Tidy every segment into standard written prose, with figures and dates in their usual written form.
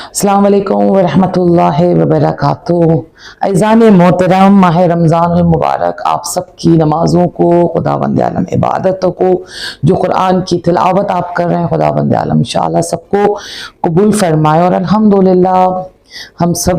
अस्सलाम वालेकुम वरहमतुल्लाहि वबरकातुहू। अज़ान मोहतरम, माह रमज़ान मुबारक आप सबकी नमाज़ों को, खुदावंद आलम इबादतों को, जो कुरान की तिलावत आप कर रहे हैं, खुदावंद आलम इंशाअल्लाह सबको कबूल फरमाए। और अल्हम्दुलिल्लाह हम सब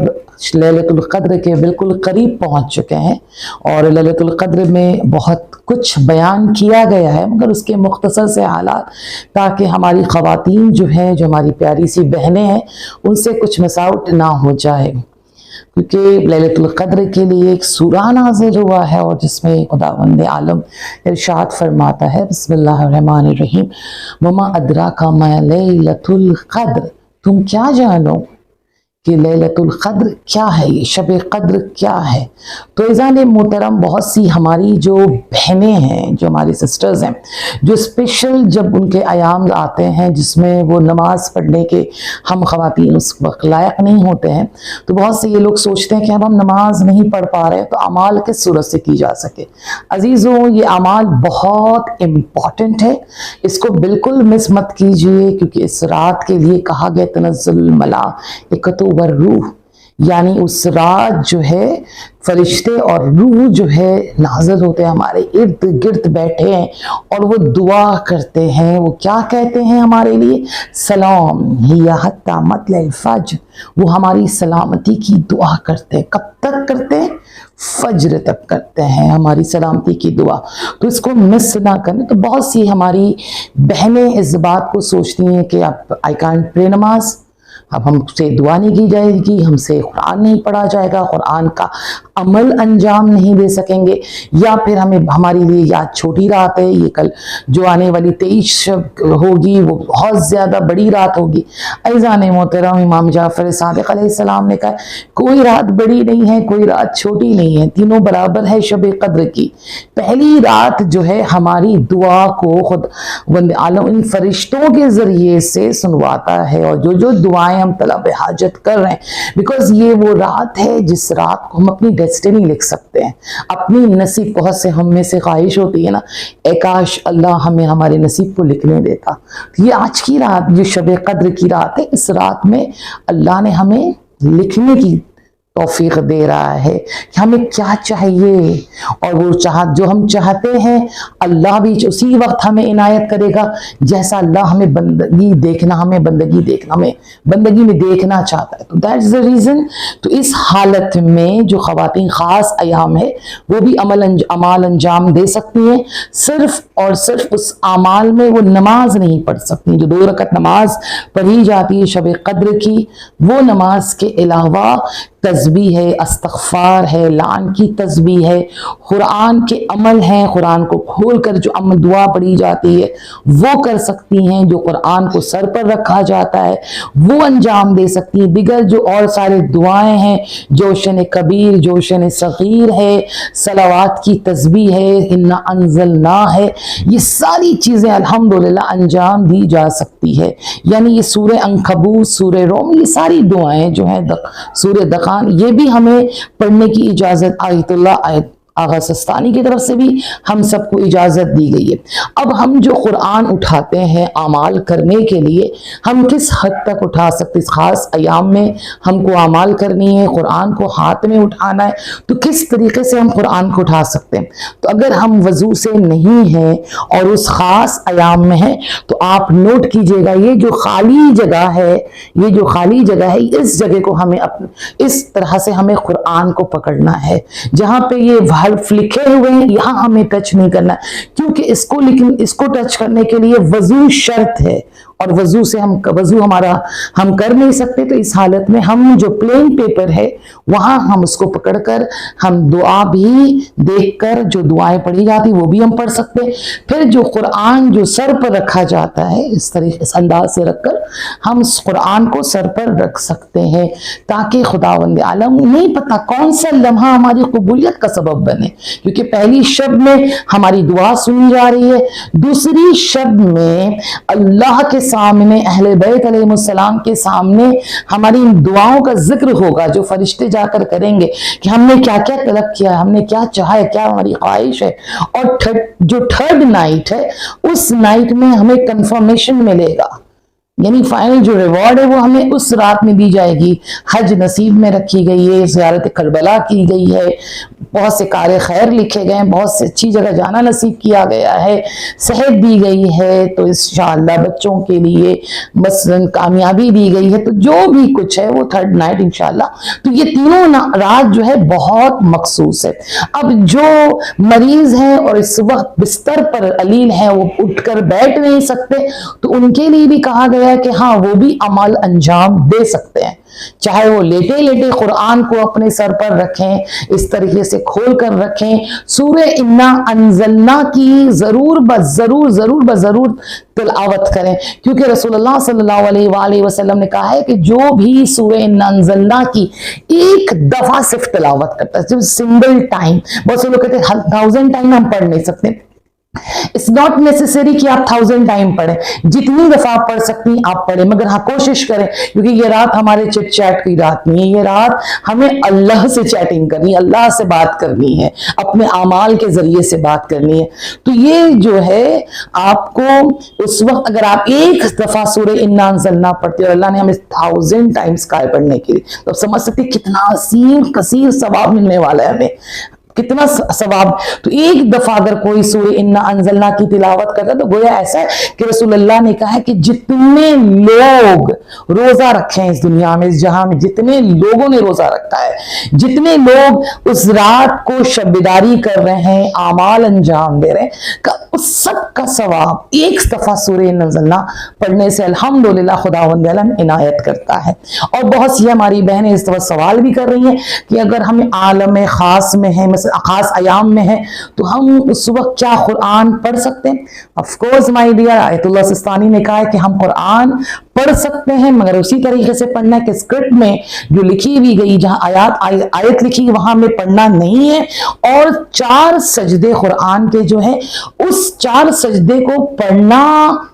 लैलतुल क़द्र के बिल्कुल करीब पहुंच चुके हैं और लैलतुल क़द्र में बहुत कुछ बयान किया गया है, मगर उसके मुख्तसर से हालात, ताकि हमारी ख़वातीन जो हैं, जो हमारी प्यारी सी बहनें हैं, उनसे कुछ मिस आउट ना हो जाए। क्योंकि लैलतुल क़द्र के लिए एक सूरा नाज़िल हुआ है और जिसमें खुदावंद आलम इरशाद फरमाता है, बिस्मिल्लाहिर्रहमानिर्रहीम, वमा अदराका मा लैलतुल क़द्र, तुम क्या जानो कि लैलतुल क़द्र क्या है, ये शब क़द्र क्या है। तो इज़ान मोहतरम, बहुत सी हमारी जो बहनें हैं, जो हमारी सिस्टर्स हैं, जो स्पेशल जब उनके अयाम आते हैं जिसमें वो नमाज पढ़ने के हम ख़वातीन उस वक्त लायक नहीं होते हैं, तो बहुत से ये लोग सोचते हैं कि अब हम नमाज नहीं पढ़ पा रहे तो अमाल किस सूरत से की जा सके। अजीज़ों, ये अमाल बहुत इम्पॉर्टेंट है, इसको बिल्कुल मिस मत कीजिए, क्योंकि इस रात के लिए कहा गया तनज़्ज़ुलुल मलाइकतु वर रूह, यानी उस रात जो है फरिश्ते और रूह जो है नाज़िल होते हैं, हमारे इर्द गिर्द बैठे हैं और वो दुआ करते हैं। वो क्या कहते हैं हमारे लिए? सलाम हिया हत्ता मतलल फज्र, वो हमारी सलामती की दुआ करते हैं। कब तक करते हैं? फज्र तक करते हैं हमारी सलामती की दुआ। तो इसको मिस ना करें। तो बहुत सी हमारी बहनें इस बात को सोचती हैं कि अब आई कांट प्रे नमाज, अब हमसे दुआ नहीं की जाएगी, हमसे कुरान नहीं पढ़ा जाएगा, कुरान का अमल अंजाम नहीं दे सकेंगे, या फिर हमें हमारे लिए याद छोटी रात है, ये कल जो आने वाली 23 शब होगी वो बहुत ज़्यादा बड़ी रात होगी। अज़ान मोहतरम, इमाम जाफ़र सादिक़ अलैहिस्सलाम ने कहा कोई रात बड़ी नहीं है, कोई रात छोटी नहीं है, तीनों बराबर है शब क़द्र की। पहली रात जो है हमारी दुआ को खुदावंद आलम इन फरिश्तों के ज़रिए से सुनवाता है, और जो दुआएं हम तलब हाजत कर रहे हैं, बिकॉज ये वो रात है जिस रात को हम अपनी डेस्टिनी लिख सकते हैं, अपनी नसीब। बहुत से हम में से ख्वाहिश होती है ना, काश अल्लाह हमें हमारे नसीब को लिखने देता। ये आज की रात जो शब क़द्र की रात है, इस रात में अल्लाह ने हमें लिखने की तौफीक दे रहा है कि हमें क्या चाहिए, और वो जो हम चाहते हैं अल्लाह भी उसी वक्त हमें इनायत करेगा जैसा अल्लाह हमें बंदगी में देखना चाहता है। तो दैट इज द रीज़न। तो इस हालत में जो ख़वातीन ख़ास अयाम है वो भी अमाल अंजाम दे सकती हैं, सिर्फ और सिर्फ उस अमाल में वो नमाज नहीं पढ़ सकती। जो 2 रकत नमाज पढ़ी जाती है शब क़द्र की, वो नमाज के अलावा तस्बीह है, इस्तग़फ़ार है, लान की तस्बीह है, कुरान के अमल हैं, कुरान को खोल कर जो अमल दुआ पढ़ी जाती है वो कर सकती हैं, जो कुरान को सर पर रखा जाता है वो अंजाम दे सकती हैं। दिगर जो और सारे दुआएं हैं, जोशन कबीर, जोशन सग़ीर है, सलावात की तस्बीह है, इन्ना अंज़लना है, ये सारी चीज़ें अल्हम्दुलिल्लाह अंजाम दी जा सकती है। यानी ये सूरे अंकबूत, सूरे रोम, ये सारी दुआएं जो हैं, सूरे दक़ान, ये भी हमें पढ़ने की इजाज़त आयतुल्लाह आगा सिस्तानी की तरफ से भी हम सबको इजाज़त दी गई है। अब हम जो कुरान उठाते हैं अमाल करने के लिए, हम किस हद तक उठा सकते? इस ख़ास अयाम में हमको अमाल करनी है, कुरान को हाथ में उठाना है, तो किस तरीके से हम कुरान को उठा सकते हैं? तो अगर हम वज़ू से नहीं हैं और उस ख़ास अयाम में हैं, तो आप नोट कीजिएगा, ये जो खाली जगह है, इस जगह को हमें इस तरह से हमें कुरान को पकड़ना है। जहाँ पे ये हर्फ लिखे हुए हैं यहाँ हमें टच नहीं करना, क्योंकि इसको टच करने के लिए वजू शर्त है, और वजू से हम कर नहीं सकते। तो इस हालत में हम जो प्लेन पेपर है वहां हम उसको पकड़कर हम दुआ भी देखकर, जो दुआएं पढ़ी जाती वो भी हम पढ़ सकते हैं। फिर जो कुरान जो सर पर रखा जाता है, इस अंदाज से रखकर हम उस कुरान को सर पर रख सकते हैं, ताकि खुदावंद आलम नहीं पता कौन सा लम्हा हमारी कबूलियत का सबब बने। क्योंकि पहली शब में हमारी दुआ सुनी जा रही है, दूसरी शब में अल्लाह के सामने, अहले बैत अलैहिस्सलाम के सामने हमारी इन दुआओं का जिक्र होगा, जो फरिश्ते जाकर करेंगे कि हमने क्या क्या तलब किया है, हमने क्या चाहा है, क्या हमारी ख्वाहिश है। और जो थर्ड नाइट है, उस नाइट में हमें कंफर्मेशन मिलेगा यानी फाइनल जो रिवॉर्ड है वो हमें उस रात में दी जाएगी। हज नसीब में रखी गई है, ज़ियारत करबला की गई है, बहुत से कार्य खैर लिखे गए हैं, बहुत से अच्छी जगह जाना नसीब किया गया है, सेहत दी गई है, तो इंशाअल्लाह बच्चों के लिए मसलन कामयाबी दी गई है, तो जो भी कुछ है वो थर्ड नाइट इंशाअल्लाह। तो ये तीनों रात जो है बहुत मखसूस है। अब जो मरीज हैं और इस वक्त बिस्तर पर अलील हैं, वो उठकर बैठ नहीं सकते, तो उनके लिए भी कहा गया है कि हाँ वो भी अमल अंजाम दे सकते हैं, चाहे वो लेटे लेटे कुरान को अपने सर पर रखें, इस तरीके से खोल कर रखें, सूरह इन्ना अंज़लना की जरूर बजरूर तिलावत करें, क्योंकि रसूलुल्लाह सल्लल्लाहु अलैहि वसल्लम ने कहा है कि जो भी सूरह इन्ना अंज़लना की एक दफा सिर्फ तिलावत करता है, सिर्फ सिंगल टाइम, बहुत से लोग कहते हैं 1000 टाइम हम पढ़ नहीं सकते। इट्स नॉट नेसेसरी कि आप 1000 टाइम पढ़ें, जितनी दफा आप पढ़ सकती आप पढ़ें, मगर हाँ कोशिश करें, क्योंकि ये रात हमारे चिट चैट की रात नहीं है, ये रात हमें अल्लाह से चैटिंग करनी है, अल्लाह से बात करनी है, अपने आमाल के जरिए से बात करनी है। तो ये जो है आपको उस वक्त अगर आप एक दफा सूरह इन्ना अंज़लना पढ़ते हो, अल्लाह ने हमें 1000 टाइम्स कहा पढ़ने के लिए, तो आप समझ सकते कितना असीम कसीर सवाब मिलने वाला है हमें, कितना सवाब। तो एक दफा अगर कोई सूरह इन्ना अंज़लना की तिलावत करता है तो गोया ऐसा है कि रसूलुल्लाह ने कहा है कि जितने लोग रोजा रखे हैं इस दुनिया में, इस जहां में जितने लोगों ने रोजा रखा है, जितने लोग उस रात को शबदारी कर रहे हैं, आमाल अंजाम दे रहे हैं, उस सब का सवाब एक दफा सूरह इन्ना अंज़लना पढ़ने से अल्हम्दुलिल्लाह खुदावंद आलम इनायत करता है। और बहुत सी हमारी बहनें इस तरह सवाल भी कर रही हैं कि अगर हम आलम खास में है, खास अयाम में है, तो हम उस वक्त क्या कुरान पढ़ सकते हैं? Of course my dear, Ayatollah Sistani ने कहा है कि हम कुरान पढ़ सकते हैं, मगर उसी तरीके से पढ़ना है कि स्क्रिप्ट में जो लिखी हुई गई, जहां आयत लिखी वहां में पढ़ना नहीं है। और 4 सजदे कुरान के जो है उस 4 सजदे को पढ़ना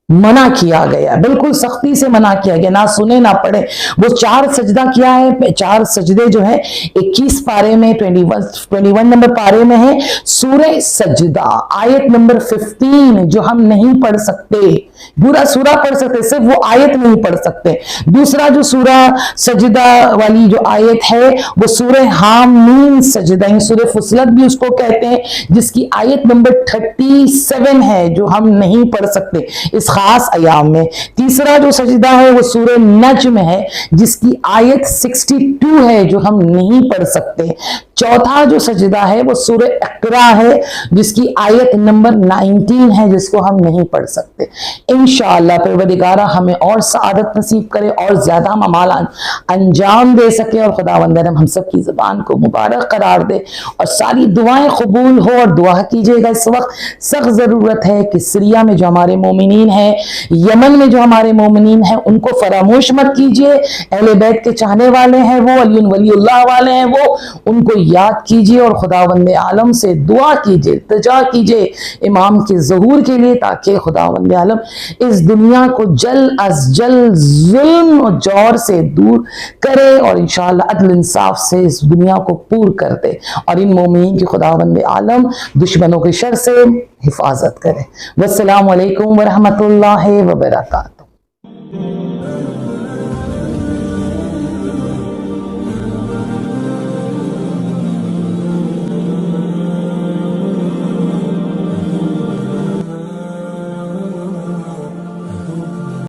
मना किया गया, बिल्कुल सख्ती से मना किया गया, ना सुने ना पढ़े। वो 4 सजदा क्या है? 4 सजदे जो है 21 पारे में 21 नंबर पारे में है सूरह सजदा, आयत नंबर 15 जो हम नहीं पढ़ सकते, पूरा सूरा पढ़ सकते, सिर्फ वो आयत नहीं पढ़ सकते। दूसरा जो सूरा सजदा वाली जो आयत है वो सूरह हामीम सजदा, सूरह फुसलत भी उसको कहते हैं, जिसकी आयत नंबर 37 है जो हम नहीं पढ़ सकते इस खास अयाम में। तीसरा जो सजदा है वो सूरह नज्म है, जिसकी आयत 62 है जो हम नहीं पढ़ सकते। चौथा जो सजदा है वो सूरह इक़रा है, जिसकी आयत नंबर 19 है, जिसको हम नहीं पढ़ सकते। इंशाअल्लाह परवरदिगारा हमें और सआदत नसीब करे और ज्यादा हम अमाल अंजाम दे सके, और खुदावंद हम सब की ज़बान को मुबारक करार दे और सारी दुआएं कबूल हो। और दुआ कीजिएगा, इस वक्त सख्त ज़रूरत है कि सीरिया में जो हमारे मोमिनीन हैं, यमन में जो हमारे मोमिनीन हैं, उनको फरामोश मत कीजिए। अहले बैत के चाहने वाले हैं वो, वलीउल्लाह वाले हैं वो, उनको याद कीजिए और खुदावंद आलम से दुआ कीजिए, इल्तिजा कीजिए इमाम के ज़हूर के लिए, ताकि खुदावंद आलम इस दुनिया को जल्द अज जल्द जुल्म और जौर से दूर करे और इंशाअल्लाह अदल इंसाफ से इस दुनिया को पूर कर दे, और इन मोमिनीन की खुदावंद आलम दुश्मनों के शर से हिफाजत करे। वस्सलामु अलैकुम वरहमतुल्लाहि वबरकातुहू।